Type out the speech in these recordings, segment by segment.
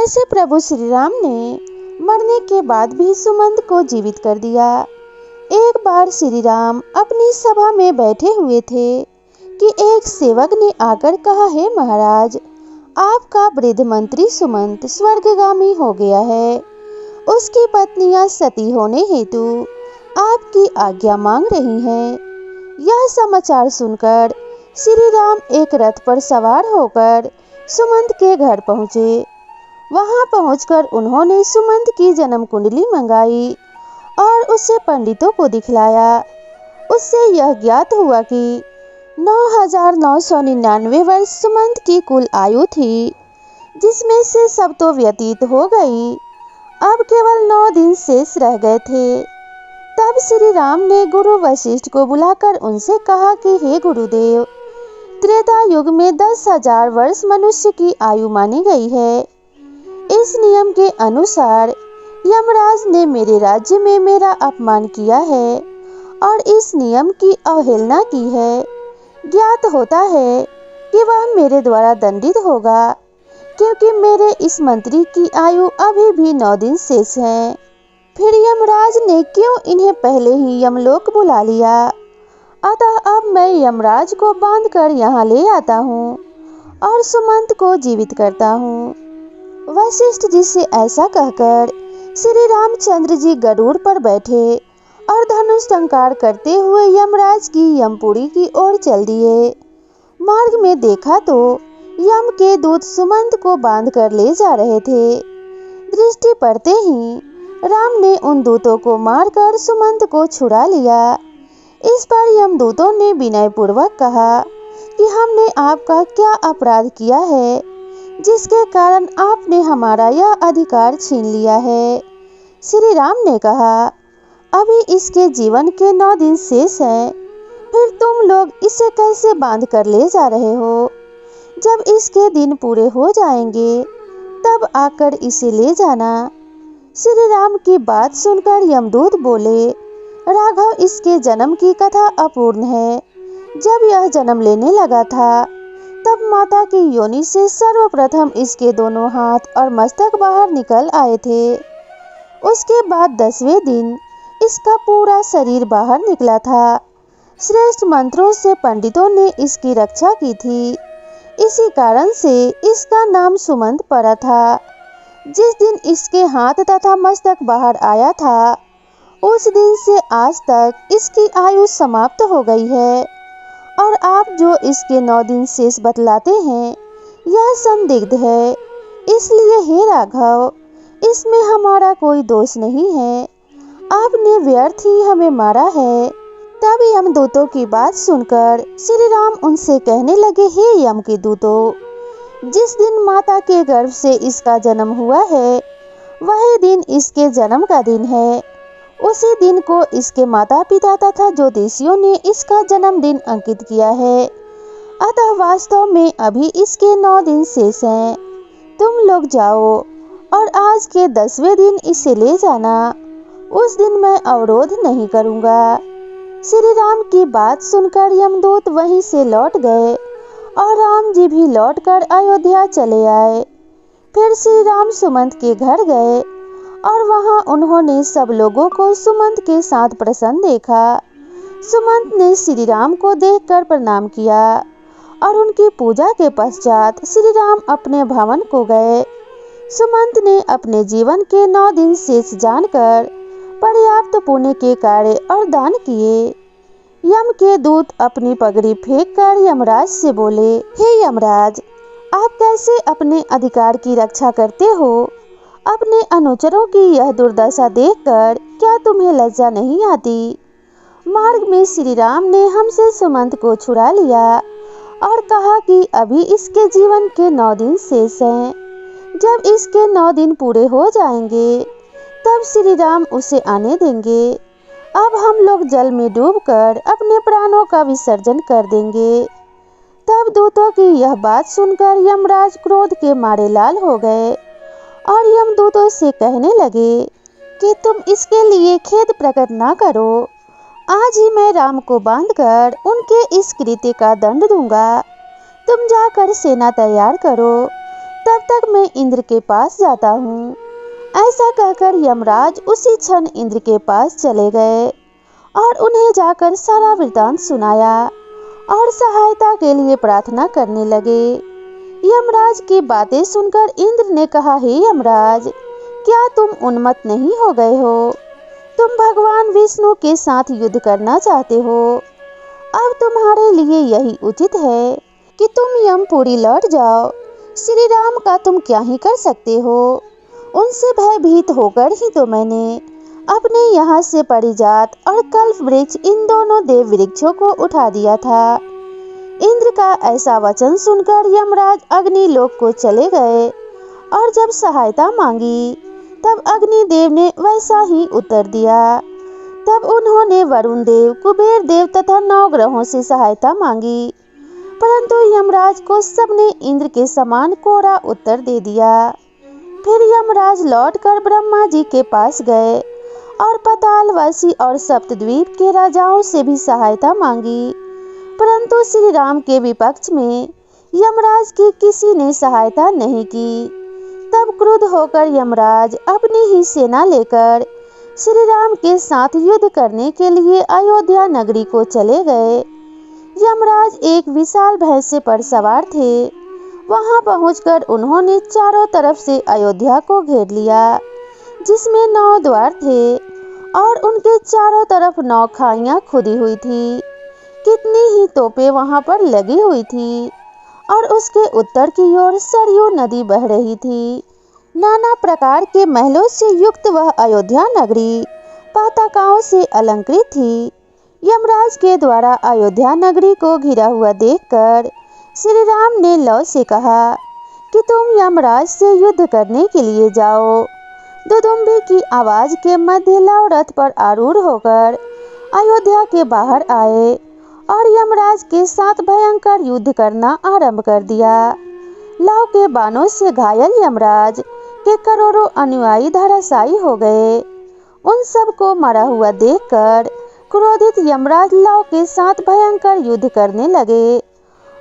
कैसे प्रभु श्री राम ने मरने के बाद भी सुमंत को जीवित कर दिया। एक बार श्री राम अपनी सभा में बैठे हुए थे कि एक सेवक ने आकर कहा, हे महाराज, आपका वृद्ध मंत्री सुमंत स्वर्गगामी हो गया है। उसकी पत्नियां सती होने हेतु आपकी आज्ञा मांग रही हैं। यह समाचार सुनकर श्री राम एक रथ पर सवार होकर सुमंत के घर पहुँचे। वहां पहुंचकर उन्होंने सुमंत की जन्म कुंडली मंगाई और उसे पंडितों को दिखलाया। उससे यह ज्ञात हुआ कि 9,999 वर्ष सुमंत की कुल आयु थी, जिसमें से सब तो व्यतीत हो गई। अब केवल 9 दिन शेष रह गए थे। तब श्री राम ने गुरु वशिष्ठ को बुलाकर उनसे कहा कि हे गुरुदेव, त्रेता युग में 10,000 वर्ष मनुष्य की आयु मानी गई है। इस नियम के अनुसार यमराज ने मेरे राज्य में मेरा अपमान किया है और इस नियम की अवहेलना की है। ज्ञात होता है कि वह मेरे द्वारा दंडित होगा, क्योंकि मेरे इस मंत्री की आयु अभी भी 9 दिन शेष है। फिर यमराज ने क्यों इन्हें पहले ही यमलोक बुला लिया? अतः अब मैं यमराज को बांधकर यहाँ ले आता हूँ और सुमंत को जीवित करता हूँ। वशिष्ठ जी से ऐसा कहकर श्री रामचंद्र जी गरुड़ पर बैठे और धनुष टंकार करते हुए यमराज की यमपुरी की ओर चल दिए। मार्ग में देखा तो यम के दूत सुमंत को बांधकर ले जा रहे थे। दृष्टि पड़ते ही राम ने उन दूतों को मारकर सुमंत को छुड़ा लिया। इस पर यमदूतों ने विनय पूर्वक कहा कि हमने आपका क्या अपराध किया है, जिसके कारण आपने हमारा यह अधिकार छीन लिया है। श्री राम ने कहा, अभी इसके जीवन के 9 दिन शेष हैं, फिर तुम लोग इसे कैसे बांध कर ले जा रहे हो? जब इसके दिन पूरे हो जाएंगे तब आकर इसे ले जाना। श्री राम की बात सुनकर यमदूत बोले, राघव, इसके जन्म की कथा अपूर्ण है। जब यह जन्म लेने लगा था तब माता की योनि से सर्वप्रथम इसके दोनों हाथ और मस्तक बाहर निकल आए थे। उसके बाद 10वें दिन इसका पूरा शरीर बाहर निकला था। श्रेष्ठ मंत्रों से पंडितों ने इसकी रक्षा की थी। इसी कारण से इसका नाम सुमंत पड़ा था। जिस दिन इसके हाथ तथा मस्तक बाहर आया था, उस दिन से आज तक इसकी आयु समाप्त हो गई है। और आप जो इसके 9 दिन शेष बतलाते हैं, यह संदिग्ध है। इसलिए हे राघव, इसमें हमारा कोई दोष नहीं है। आपने व्यर्थ ही हमें मारा है। तब यमदूतों की बात सुनकर श्री राम उनसे कहने लगे, हे यम के दूतों, जिस दिन माता के गर्भ से इसका जन्म हुआ है, वही दिन इसके जन्म का दिन है। उसी दिन को इसके माता पिता तथा ज्योतिषियों ने इसका जन्मदिन अंकित किया है। अतः वास्तव में अभी इसके 9 दिन शेष हैं। तुम लोग जाओ और आज के 10वें दिन इसे ले जाना। उस दिन मैं अवरोध नहीं करूँगा। श्री राम की बात सुनकर यमदूत वहीं से लौट गए और राम जी भी लौटकर अयोध्या चले आए। फिर श्री राम सुमंत के घर गए और वहां उन्होंने सब लोगों को सुमंत के साथ प्रसन्न देखा। सुमंत ने श्री राम को देखकर प्रणाम किया और उनकी पूजा के पश्चात श्री राम अपने भवन को गए। सुमंत ने अपने जीवन के 9 दिन शेष जानकर पर्याप्त पुण्य के कार्य और दान किए। यम के दूत अपनी पगड़ी फेंककर यमराज से बोले, हे यमराज, आप कैसे अपने अधिकार की रक्षा करते हो? अपने अनुचरों की यह दुर्दशा देखकर क्या तुम्हें लज्जा नहीं आती? मार्ग में श्री राम ने हमसे सुमंत को छुड़ा लिया और कहा कि अभी इसके जीवन के 9 दिन शेष हैं। जब इसके 9 दिन पूरे हो जाएंगे तब श्री राम उसे आने देंगे। अब हम लोग जल में डूबकर अपने प्राणों का विसर्जन कर देंगे। तब दूतों की यह बात सुनकर यमराज क्रोध के मारे लाल हो गए और यमदूतों से कहने लगे कि तुम इसके लिए खेद प्रकट ना करो। आज ही मैं राम को बांधकर उनके इस कृत्य का दंड दूंगा। तुम जाकर सेना तैयार करो। तब तक मैं इंद्र के पास जाता हूँ। ऐसा कहकर यमराज उसी क्षण इंद्र के पास चले गए और उन्हें जाकर सारा वृतांत सुनाया और सहायता के लिए प्रार्थना करने लगे। यमराज की बातें सुनकर इंद्र ने कहा, हे यमराज, क्या तुम उन्मत्त नहीं हो गए हो? तुम भगवान विष्णु के साथ युद्ध करना चाहते हो। अब तुम्हारे लिए यही उचित है कि तुम यमपुरी लौट जाओ। श्री राम का तुम क्या ही कर सकते हो? उनसे भयभीत होकर ही तो मैंने अपने यहाँ से परिजात और कल्प वृक्ष, इन दोनों देव वृक्षों को उठा दिया था। इंद्र का ऐसा वचन सुनकर यमराज अग्निलोक को चले गए और जब सहायता मांगी तब अग्निदेव ने वैसा ही उत्तर दिया। तब उन्होंने वरुण देव, कुबेर देव तथा 9 ग्रहों से सहायता मांगी, परंतु यमराज को सबने इंद्र के समान कोरा उत्तर दे दिया। फिर यमराज लौटकर ब्रह्मा जी के पास गए और पातालवासी और सप्तद्वीप के राजाओं से भी सहायता मांगी, परंतु श्री राम के विपक्ष में यमराज की किसी ने सहायता नहीं की। तब क्रुद्ध होकर यमराज अपनी ही सेना लेकर श्री राम के साथ युद्ध करने के लिए अयोध्या नगरी को चले गए। यमराज एक विशाल भैंसे पर सवार थे। वहां पहुंचकर उन्होंने चारों तरफ से अयोध्या को घेर लिया, जिसमें 9 द्वार थे और उनके चारों तरफ 9 खाइयां खुदी हुई थी। कितनी ही तोपें वहां पर लगी हुई थी और उसके उत्तर की ओर सरयू नदी बह रही थी। नाना प्रकार के महलों से युक्त वह अयोध्या नगरी पताकाओं से अलंकृत थी। यमराज के द्वारा अयोध्या नगरी को घिरा हुआ देखकर श्री राम ने लव से कहा कि तुम यमराज से युद्ध करने के लिए जाओ। दुदुम्बी की आवाज के मध्य लव रथ पर आरूढ़ होकर अयोध्या के बाहर आए और यमराज के साथ भयंकर युद्ध करना आरंभ कर दिया। लव के बाणों से घायल यमराज के करोड़ों अनुयायी धराशायी हो गए। उन सब को मरा हुआ देखकर क्रोधित यमराज लव के साथ भयंकर युद्ध करने लगे।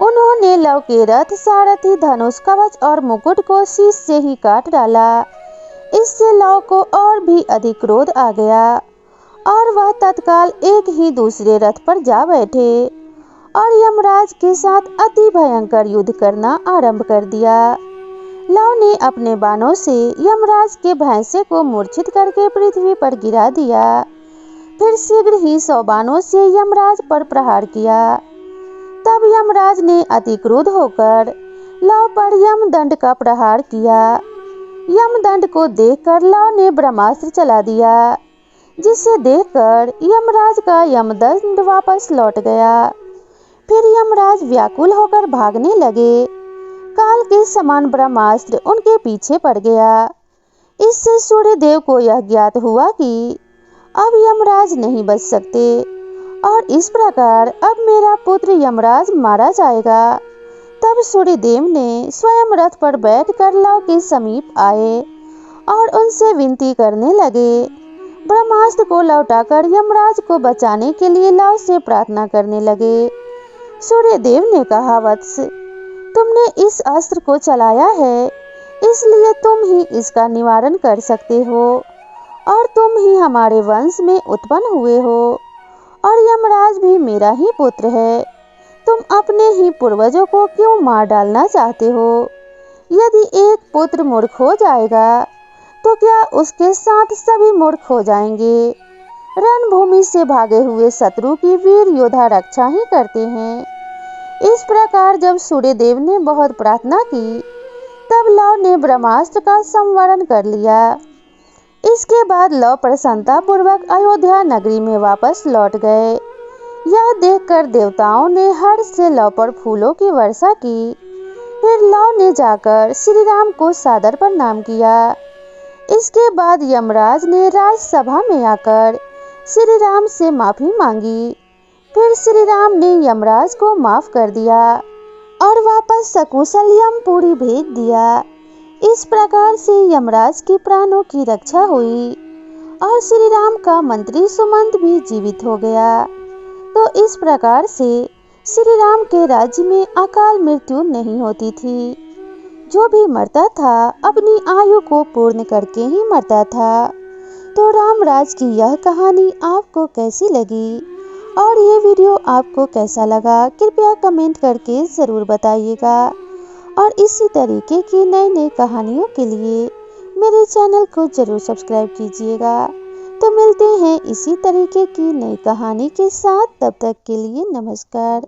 उन्होंने लव के रथ, सारथी, धनुष, कवच और मुकुट को शीश से ही काट डाला। इससे लव को और भी अधिक क्रोध आ गया और वह तत्काल एक ही दूसरे रथ पर जा बैठे और यमराज के साथ अति भयंकर युद्ध करना आरंभ कर दिया। लव ने अपने बाणों से यमराज के भैंसे को मूर्छित करके पृथ्वी पर गिरा दिया। फिर शीघ्र ही 100 बाणों से यमराज पर प्रहार किया। तब यमराज ने अति क्रुद्ध होकर लव पर यमदंड का प्रहार किया। यमदंड को देखकर लव ने ब्रह्मास्त्र चला दिया, जिसे देखकर यमराज का यमदंड वापस लौट गया। फिर यमराज व्याकुल होकर भागने लगे। काल के समान ब्रह्मास्त्र उनके पीछे पड़ गया। इससे सूर्य देव को यह ज्ञात हुआ कि अब यमराज नहीं बच सकते और इस प्रकार अब मेरा पुत्र यमराज मारा जाएगा। तब सूर्य देव ने स्वयं रथ पर बैठकर लव के समीप आए और उनसे विनती करने लगे। ब्रह्मास्त्र को लौटाकर यमराज को बचाने के लिए लव से प्रार्थना करने लगे। सूर्य देव ने कहा, वत्स, तुमने इस अस्त्र को चलाया है, इसलिए तुम ही इसका निवारण कर सकते हो और तुम ही हमारे वंश में उत्पन्न हुए हो और यमराज भी मेरा ही पुत्र है। तुम अपने ही पूर्वजों को क्यों मार डालना चाहते हो? यदि एक पुत्र मूर्ख हो जाएगा तो क्या उसके साथ सभी मूर्ख हो जाएंगे? रणभूमि से भागे हुए शत्रु की वीर योद्धा रक्षा ही करते हैं। इस प्रकार जब सूर्य देव ने बहुत प्रार्थना की, तब लव ने ब्रह्मास्त्र का संवरण कर लिया। इसके बाद लव प्रसन्नता पूर्वक अयोध्या नगरी में वापस लौट गए। यह देखकर देवताओं ने हर्ष से लव पर फूलों की वर्षा की। फिर लव ने जाकर श्री राम को सादर प्रणाम किया। इसके बाद यमराज ने राजसभा में आकर श्री राम से माफी मांगी। फिर श्री राम ने यमराज को माफ कर दिया और वापस सकुशल यमपुरी भेज दिया। इस प्रकार से यमराज के प्राणों की रक्षा हुई और श्री राम का मंत्री सुमंत भी जीवित हो गया। तो इस प्रकार से श्री राम के राज्य में अकाल मृत्यु नहीं होती थी। जो भी मरता था अपनी आयु को पूर्ण करके ही मरता था। तो रामराज की यह कहानी आपको कैसी लगी और ये वीडियो आपको कैसा लगा, कृपया कमेंट करके ज़रूर बताइएगा। और इसी तरीके की नई नई कहानियों के लिए मेरे चैनल को ज़रूर सब्सक्राइब कीजिएगा। तो मिलते हैं इसी तरीके की नई कहानी के साथ, तब तक के लिए नमस्कार।